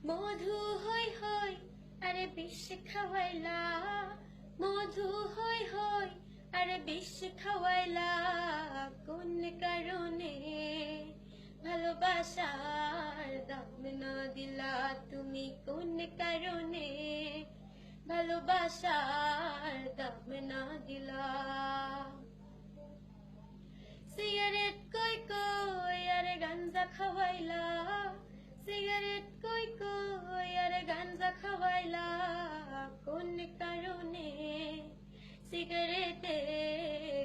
মধু হই হই আরে বিষ খাওয়াইলা, মধু হই হই আরে বিষ খাওয়াইলা, কোন কারণে ভালোবাসার দাম না দিলা তুমি, কোন কারণে ভালোবাসার দাম না দিলা। সিগারেট কই কই আরে গাঞ্জা খাওয়াইলা, সিগারেট কই কই আরে গাঞ্জা খাওয়াইলা, কোন কারণে সিগারেটে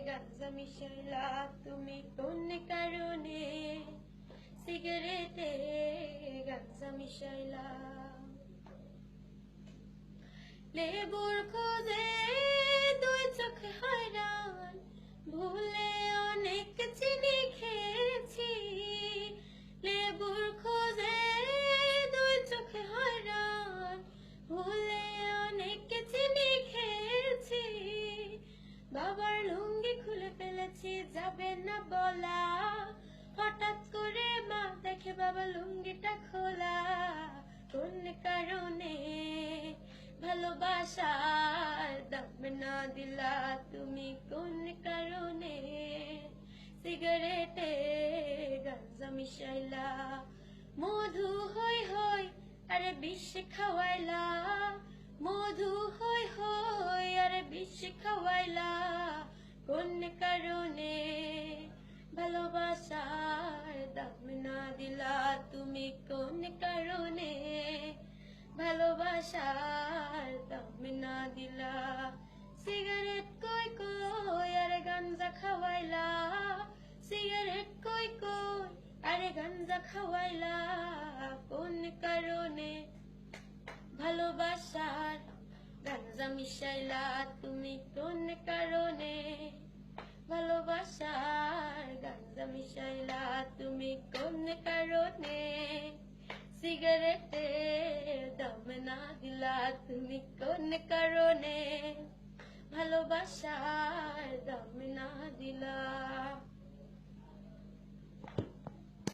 গাঞ্জা মিশাইলা তুমি, কোন কারণে সিগারেটে গাঞ্জা মিশাইলা। লেবুর খোঁজে দুই চোখ হয়রান, ভুলে অনেক চিনি খেয়েছি, লেবুর খোঁজে দুই চোখ হয়রান, ভুলে অনেক চিনি খেয়েছি, বাবার লুঙ্গি খুলে ফেলেছি যাবে না বলা, হঠাৎ করে মা দেখে বাবা লুঙ্গিটা খোলা, কোন কারণে ভালোবাসার দাম না দিলা তুমি, কোন কারণে সিগারেটে গাঞ্জা মিশাইলা। মধু হই হই আরে বিষ খাওয়াইলা, মধু হই হই আরে বিষ খাওয়াইলা, কোন কারণে ভালোবাসার দাম না দিলা তুমি, কোন কারণে ভালোবাসার দাম না দিলা। সিগারেট কই কই আরে গাঞ্জা খাওয়াইলা, সিগারেট কই কই আরে গাঞ্জা খাওয়াইলা, কোন কারণে ভালোবাসার গাঞ্জা মিশাইলা তুমি, কোন কারণে ভালোবাসার গাঞ্জা মিশাইলা তুমি, কোন কারণে সিগারেটে দাম না দিলা তুমি, কোন কারণে ভালোবাসার দাম না দিলা।